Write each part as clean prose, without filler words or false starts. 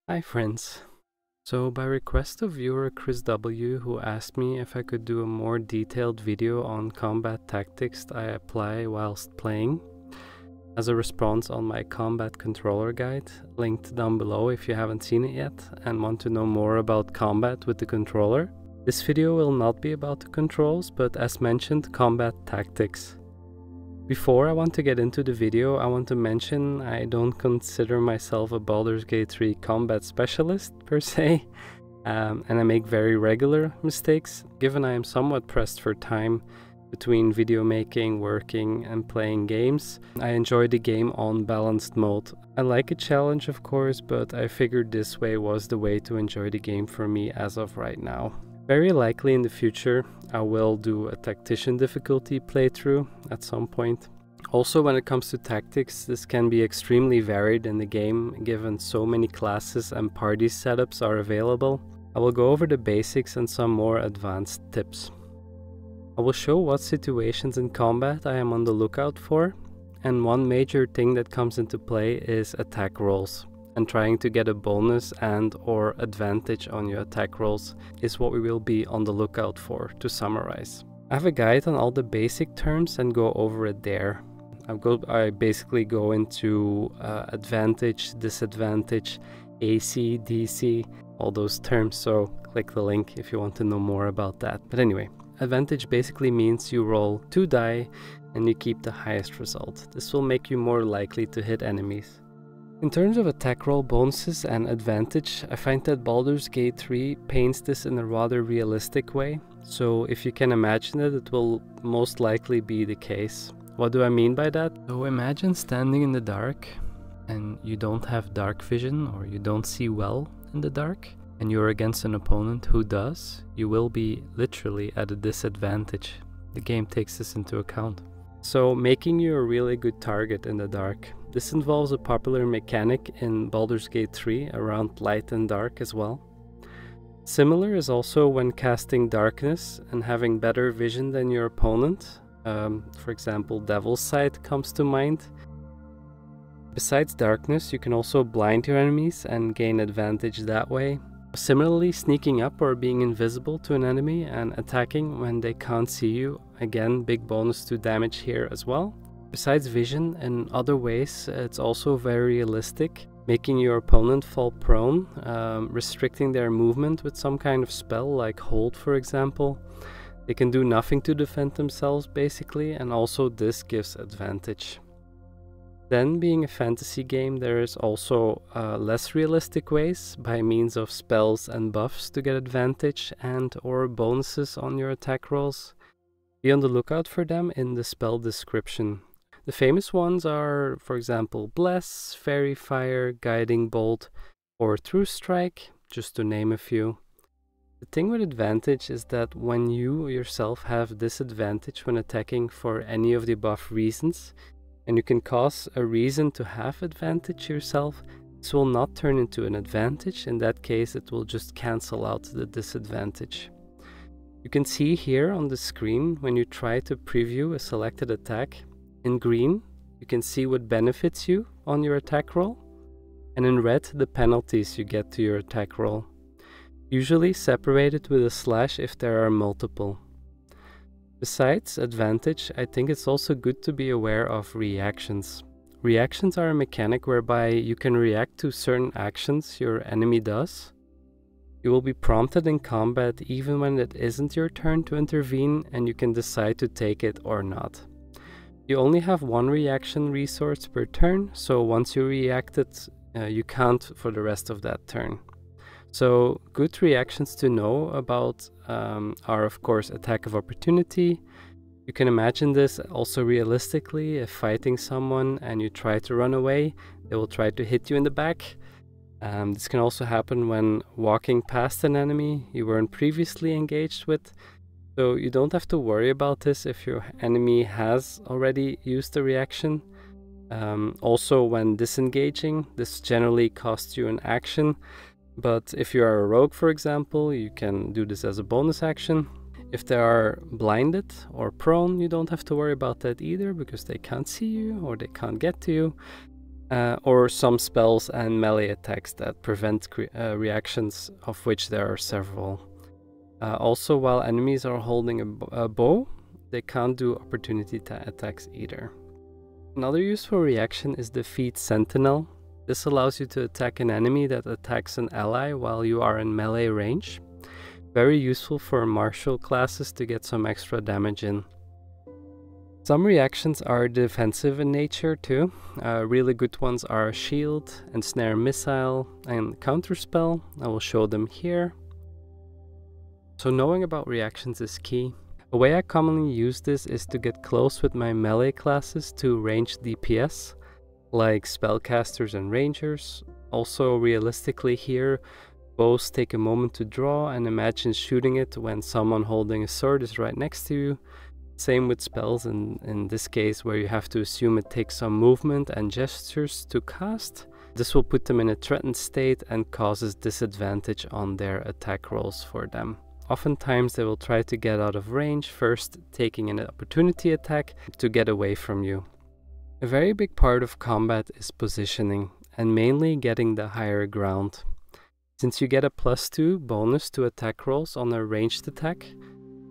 Hi friends. So by request of viewer Chrisw, who asked me if I could do a more detailed video on combat tactics I apply whilst playing, as a response on my combat controller guide, linked down below if you haven't seen it yet and want to know more about combat with the controller. This video will not be about the controls, but as mentioned, combat tactics. Before I want to get into the video, I want to mention I don't consider myself a Baldur's Gate 3 combat specialist per se, and I make very regular mistakes, given I am somewhat pressed for time between video making, working and playing games. I enjoy the game on balanced mode. I like a challenge of course, but I figured this way was the way to enjoy the game for me as of right now. Very likely in the future I will do a tactician difficulty playthrough at some point. Also, when it comes to tactics, this can be extremely varied in the game given so many classes and party setups are available. I will go over the basics and some more advanced tips. I will show what situations in combat I am on the lookout for, and one major thing that comes into play is attack rolls. And trying to get a bonus and/or advantage on your attack rolls is what we will be on the lookout for, to summarize. I have a guide on all the basic terms and go over it there. I basically go into advantage, disadvantage, AC, DC, all those terms, so click the link if you want to know more about that. But anyway, advantage basically means you roll 2 die and you keep the highest result. This will make you more likely to hit enemies. In terms of attack roll bonuses and advantage, I find that Baldur's Gate 3 paints this in a rather realistic way, so if you can imagine it, it will most likely be the case. What do I mean by that? So imagine standing in the dark and you don't have dark vision or you don't see well in the dark and you're against an opponent who does. You will be literally at a disadvantage. The game takes this into account. So making you a really good target in the dark. This involves a popular mechanic in Baldur's Gate 3 around light and dark as well. Similar is also when casting darkness and having better vision than your opponent. For example, Devil's Sight comes to mind. Besides darkness, you can also blind your enemies and gain advantage that way. Similarly, sneaking up or being invisible to an enemy and attacking when they can't see you. Again, big bonus to damage here as well. Besides vision, in other ways, it's also very realistic, making your opponent fall prone, restricting their movement with some kind of spell like hold, for example. They can do nothing to defend themselves basically, and also this gives advantage. Then, being a fantasy game, there is also less realistic ways by means of spells and buffs to get advantage and/or bonuses on your attack rolls. Be on the lookout for them in the spell description. The famous ones are, for example, Bless, Fairy Fire, Guiding Bolt, or True Strike, just to name a few. The thing with advantage is that when you yourself have disadvantage when attacking for any of the above reasons, and you can cause a reason to have advantage yourself, this will not turn into an advantage. In that case, it will just cancel out the disadvantage. You can see here on the screen when you try to preview a selected attack. In green, you can see what benefits you on your attack roll, and in red, the penalties you get to your attack roll. Usually separated with a slash if there are multiple. Besides advantage, I think it's also good to be aware of reactions. Reactions are a mechanic whereby you can react to certain actions your enemy does. You will be prompted in combat even when it isn't your turn to intervene, and you can decide to take it or not. You only have one reaction resource per turn, so once you reacted, you count for the rest of that turn. So good reactions to know about are of course attack of opportunity. You can imagine this also realistically. If fighting someone and you try to run away, they will try to hit you in the back. This can also happen when walking past an enemy you weren't previously engaged with. So you don't have to worry about this if your enemy has already used a reaction. Also when disengaging, this generally costs you an action. But if you are a rogue, for example, you can do this as a bonus action. If they are blinded or prone, you don't have to worry about that either because they can't see you or they can't get to you. or some spells and melee attacks that prevent reactions, of which there are several. Also, while enemies are holding a bow, they can't do opportunity attacks either. Another useful reaction is Defeat Sentinel. This allows you to attack an enemy that attacks an ally while you are in melee range. Very useful for martial classes to get some extra damage in. Some reactions are defensive in nature too. Really good ones are Shield, Ensnare Missile, and Counterspell. I will show them here. So knowing about reactions is key. A way I commonly use this is to get close with my melee classes to ranged DPS, like Spellcasters and Rangers. Also, realistically here, bows take a moment to draw, and imagine shooting it when someone holding a sword is right next to you. Same with spells in this case, where you have to assume it takes some movement and gestures to cast. This will put them in a threatened state and causes disadvantage on their attack rolls for them. Oftentimes they will try to get out of range, first taking an opportunity attack to get away from you. A very big part of combat is positioning, and mainly getting the higher ground. Since you get a +2 bonus to attack rolls on a ranged attack,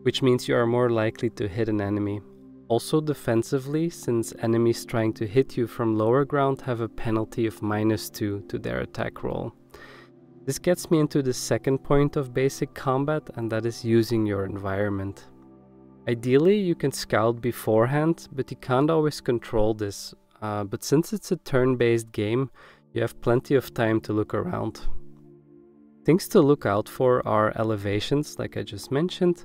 which means you are more likely to hit an enemy. Also defensively, since enemies trying to hit you from lower ground have a penalty of -2 to their attack roll. This gets me into the second point of basic combat, and that is using your environment. Ideally, you can scout beforehand, but you can't always control this. But since it's a turn-based game, you have plenty of time to look around. Things to look out for are elevations, like I just mentioned,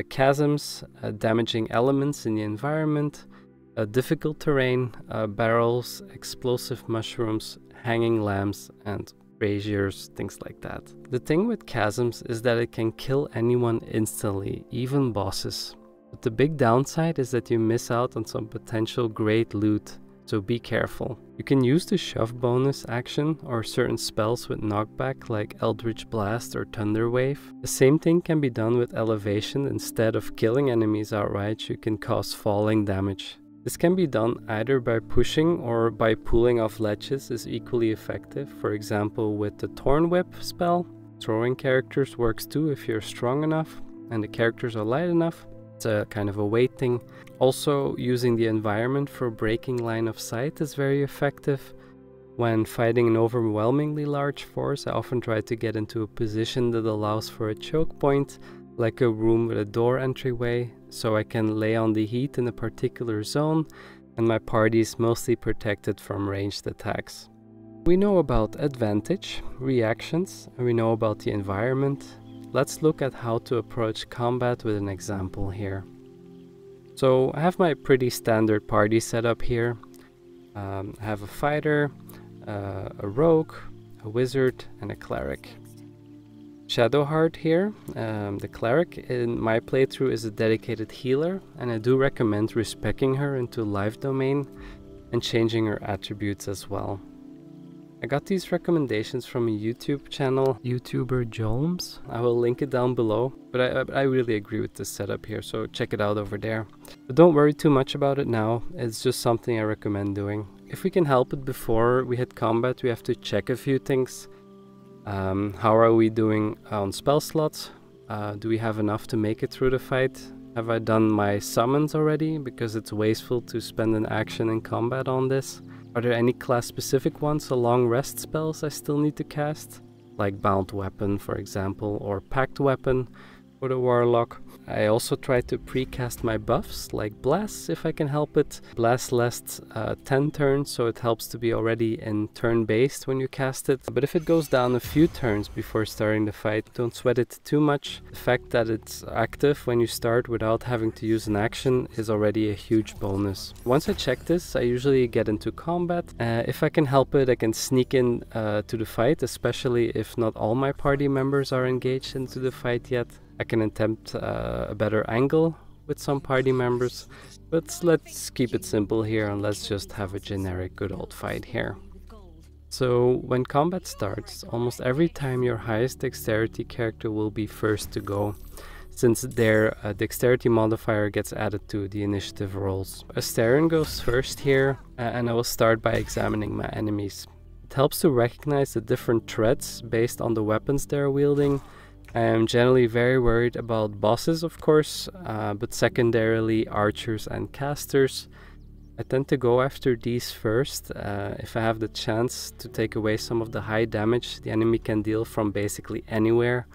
chasms, damaging elements in the environment, difficult terrain, barrels, explosive mushrooms, hanging lamps, and braziers, things like that. The thing with chasms is that it can kill anyone instantly, even bosses. But the big downside is that you miss out on some potential great loot, so be careful. You can use the shove bonus action or certain spells with knockback like Eldritch Blast or Thunder Wave. The same thing can be done with elevation. Instead of killing enemies outright, you can cause falling damage. This can be done either by pushing or by pulling off ledges is equally effective. For example, with the Thorn Whip spell. Throwing characters works too if you're strong enough and the characters are light enough. It's a kind of a weight thing. Also, using the environment for breaking line of sight is very effective. When fighting an overwhelmingly large force, I often try to get into a position that allows for a choke point, like a room with a door entryway, so I can lay on the heat in a particular zone, and my party is mostly protected from ranged attacks. We know about advantage, reactions, and we know about the environment. Let's look at how to approach combat with an example here. So I have my pretty standard party setup here. I have a fighter, a rogue, a wizard, and a cleric. Shadowheart here, the cleric in my playthrough is a dedicated healer, and I do recommend respecing her into life domain and changing her attributes as well. I got these recommendations from a YouTube channel, YouTuber Jolms. I will link it down below, but I really agree with this setup here, so check it out over there. But don't worry too much about it now, it's just something I recommend doing. If we can help it before we hit combat, we have to check a few things. How are we doing on spell slots? Do we have enough to make it through the fight? Have I done my summons already? Because it's wasteful to spend an action in combat on this. Are there any class-specific ones, or long rest spells I still need to cast? Like Bound Weapon, for example, or Pact Weapon for the Warlock. I also try to pre-cast my buffs, like Blast if I can help it. Blast lasts 10 turns, so it helps to be already in turn-based when you cast it. But if it goes down a few turns before starting the fight, don't sweat it too much. The fact that it's active when you start without having to use an action is already a huge bonus. Once I check this, I usually get into combat. If I can help it, I can sneak in to the fight, especially if not all my party members are engaged into the fight yet. I can attempt a better angle with some party members, but let's keep it simple here and let's just have a generic good old fight here. So when combat starts, almost every time your highest dexterity character will be first to go. since their dexterity modifier gets added to the initiative rolls. Astarion goes first here, and I will start by examining my enemies. It helps to recognize the different threats based on the weapons they're wielding. I am generally very worried about bosses, of course, but secondarily archers and casters. I tend to go after these first, if I have the chance to take away some of the high damage the enemy can deal from basically anywhere.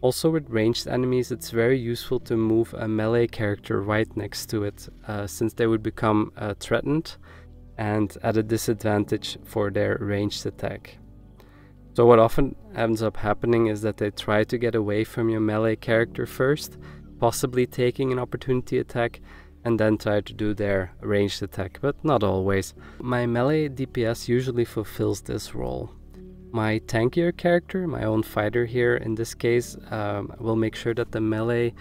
Also with ranged enemies, it's very useful to move a melee character right next to it, since they would become threatened and at a disadvantage for their ranged attack. So what often ends up happening is that they try to get away from your melee character first, possibly taking an opportunity attack, and then try to do their ranged attack, but not always. My melee DPS usually fulfills this role. My tankier character, my own fighter here in this case, will make sure that the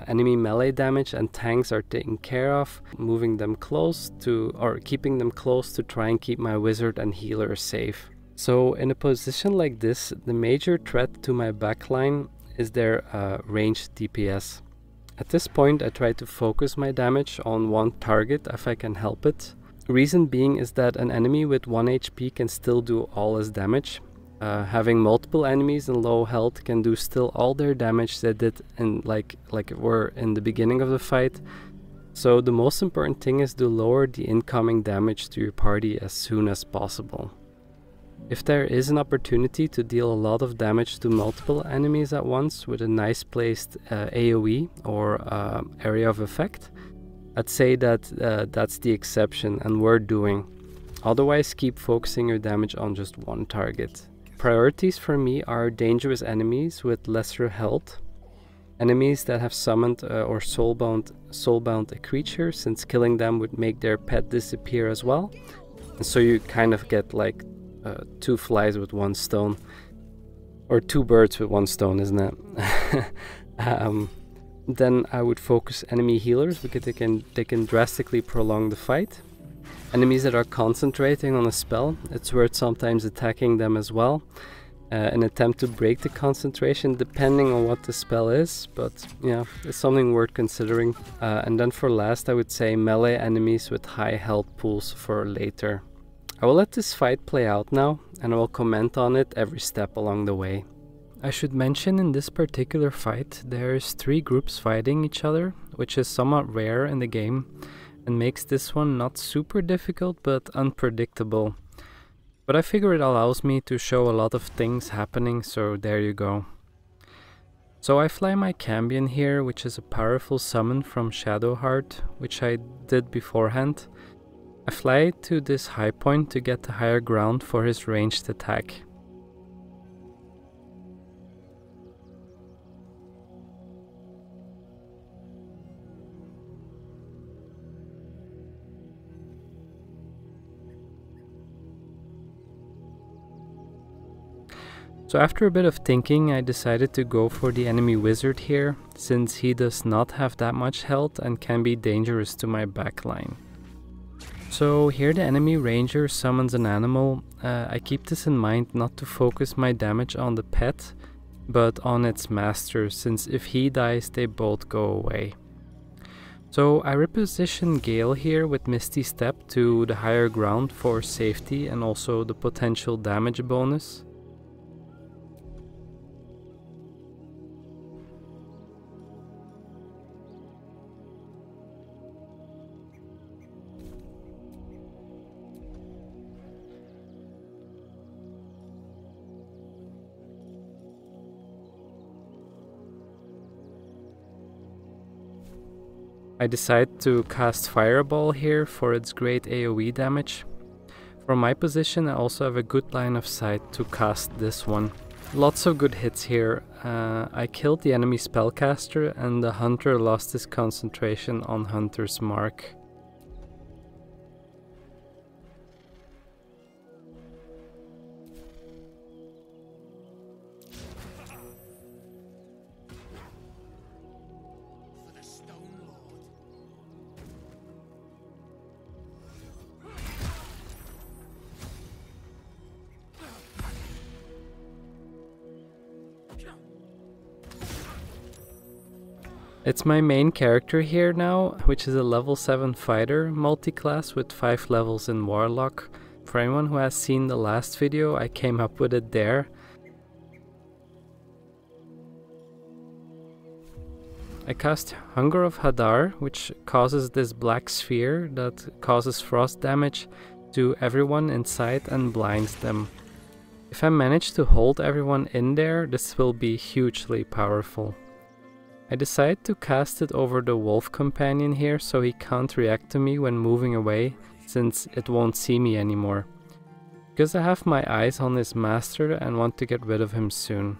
enemy melee damage and tanks are taken care of, moving them close to, or keeping them close to try and keep my wizard and healer safe. So in a position like this, the major threat to my backline is their ranged DPS. At this point, I try to focus my damage on one target if I can help it. Reason being is that an enemy with 1 HP can still do all his damage. Having multiple enemies in low health can do still all their damage they did in like it were in the beginning of the fight. So the most important thing is to lower the incoming damage to your party as soon as possible. If there is an opportunity to deal a lot of damage to multiple enemies at once with a nice placed AoE or area of effect, I'd say that that's the exception and worth doing. Otherwise, keep focusing your damage on just one target. Priorities for me are dangerous enemies with lesser health, enemies that have summoned or soulbound a creature, since killing them would make their pet disappear as well. And so you kind of get like 2 flies with 1 stone, or 2 birds with 1 stone, isn't it? Then I would focus enemy healers because they can drastically prolong the fight. Enemies that are concentrating on a spell, it's worth sometimes attacking them as well. An attempt to break the concentration depending on what the spell is, but yeah, it's something worth considering. And then for last, I would say melee enemies with high health pools for later. I will let this fight play out now, and I will comment on it every step along the way. I should mention in this particular fight, there's 3 groups fighting each other, which is somewhat rare in the game, and makes this one not super difficult but unpredictable. But I figure it allows me to show a lot of things happening, so there you go. So I fly my Cambion here, which is a powerful summon from Shadowheart, which I did beforehand. I fly to this high point to get the higher ground for his ranged attack. So after a bit of thinking, I decided to go for the enemy wizard here, since he does not have that much health and can be dangerous to my backline. So here the enemy ranger summons an animal. I keep this in mind not to focus my damage on the pet, but on its master, since if he dies they both go away. So I reposition Gale here with Misty Step to the higher ground for safety and also the potential damage bonus. I decide to cast Fireball here for its great AoE damage. From my position I also have a good line of sight to cast this one. Lots of good hits here. I killed the enemy spellcaster and the hunter lost his concentration on Hunter's Mark. It's my main character here now, which is a level 7 fighter, multi-class with 5 levels in Warlock. For anyone who has seen the last video, I came up with it there. I cast Hunger of Hadar, which causes this black sphere that causes frost damage to everyone inside and blinds them. If I manage to hold everyone in there, this will be hugely powerful. I decide to cast it over the wolf companion here so he can't react to me when moving away, since it won't see me anymore. Because I have my eyes on his master and want to get rid of him soon.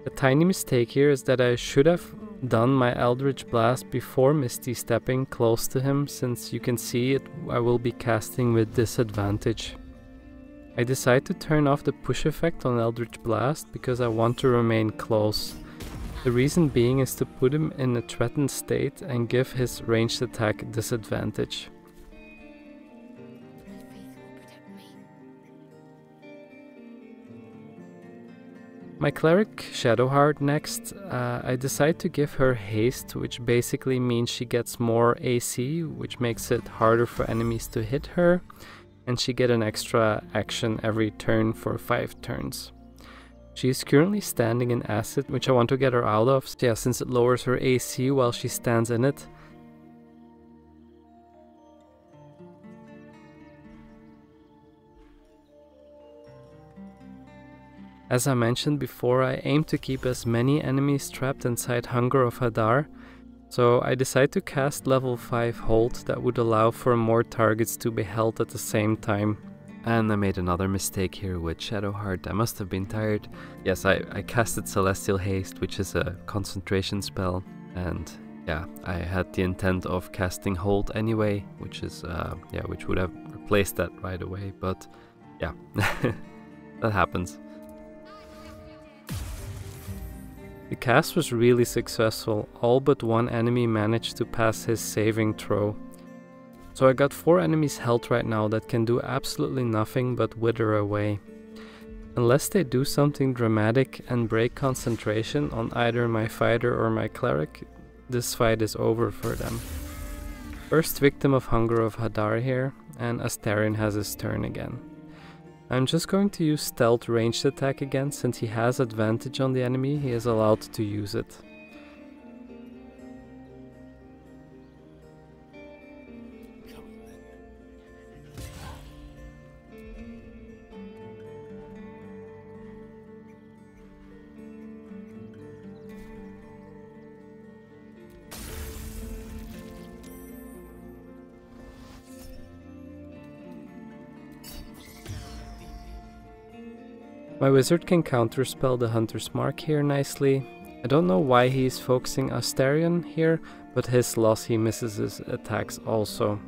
A tiny mistake here is that I should have done my Eldritch Blast before Misty stepping close to him, since you can see it I will be casting with disadvantage. I decide to turn off the push effect on Eldritch Blast because I want to remain close. The reason being is to put him in a threatened state and give his ranged attack disadvantage. My cleric Shadowheart next, I decide to give her haste, which basically means she gets more AC, which makes it harder for enemies to hit her, and she gets an extra action every turn for 5 turns. She is currently standing in acid, which I want to get her out of, so yeah, since it lowers her AC while she stands in it. As I mentioned before, I aim to keep as many enemies trapped inside Hunger of Hadar, so I decide to cast level 5 Hold that would allow for more targets to be held at the same time. And I made another mistake here with Shadowheart. I must have been tired. Yes, I casted Celestial Haste, which is a concentration spell, and yeah, I had the intent of casting Hold anyway, which is which would have replaced that right away, but yeah, that happens. The cast was really successful, all but one enemy managed to pass his saving throw. So I got 4 enemies health right now that can do absolutely nothing but wither away. Unless they do something dramatic and break concentration on either my fighter or my cleric, this fight is over for them. First victim of Hunger of Hadar here, and Astarion has his turn again. I'm just going to use stealth ranged attack again, since he has advantage on the enemy, he is allowed to use it. My wizard can counterspell the Hunter's Mark here nicely. I don't know why he is focusing Astarion here, but his loss he misses his attacks also.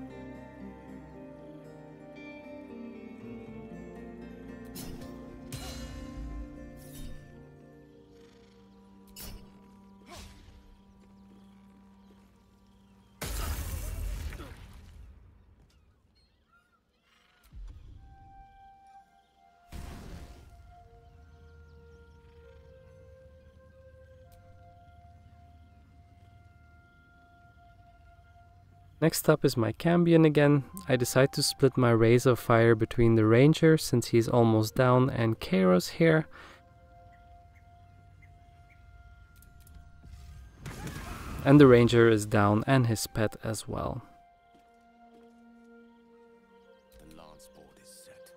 Next up is my Cambion again. I decide to split my Rays of Fire between the Ranger, since he's almost down, and Kairos here. And the Ranger is down, and his pet as well. The lance board is set.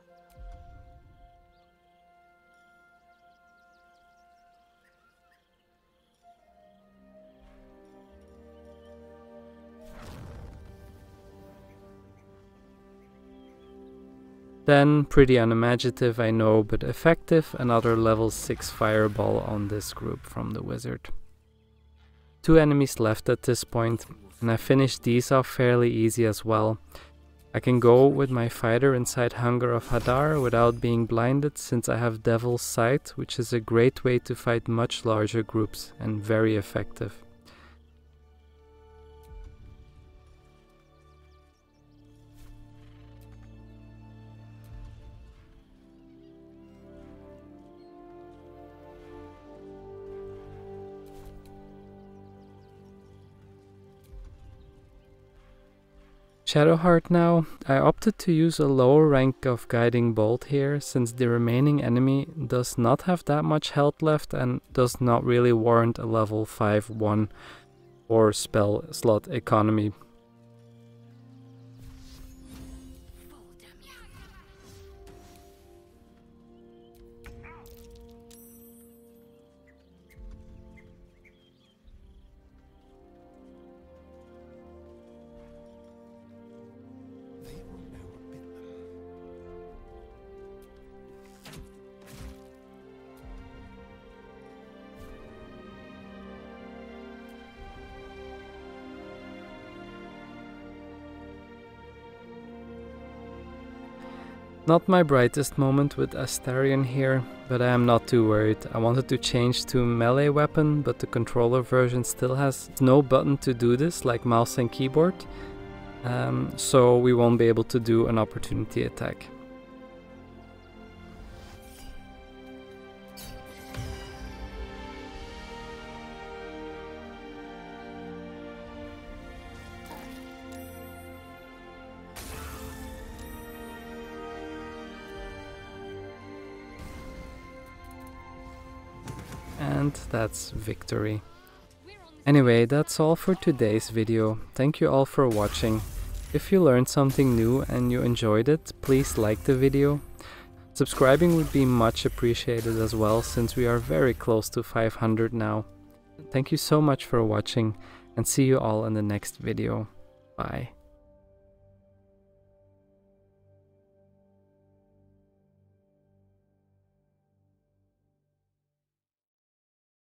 Then, pretty unimaginative I know, but effective, another level 6 fireball on this group from the wizard. 2 enemies left at this point, and I finished these off fairly easy as well. I can go with my fighter inside Hunger of Hadar without being blinded, since I have Devil's Sight, which is a great way to fight much larger groups and very effective. Shadowheart now. I opted to use a lower rank of Guiding Bolt here, since the remaining enemy does not have that much health left and does not really warrant a level 5/1 or spell slot economy. Not my brightest moment with Astarion here, but I am not too worried. I wanted to change to melee weapon, but the controller version still has no button to do this, like mouse and keyboard, so we won't be able to do an opportunity attack. And that's victory. Anyway, that's all for today's video. Thank you all for watching. If you learned something new and you enjoyed it, please like the video. Subscribing would be much appreciated as well, since we are very close to 500 now. Thank you so much for watching, and see you all in the next video. Bye.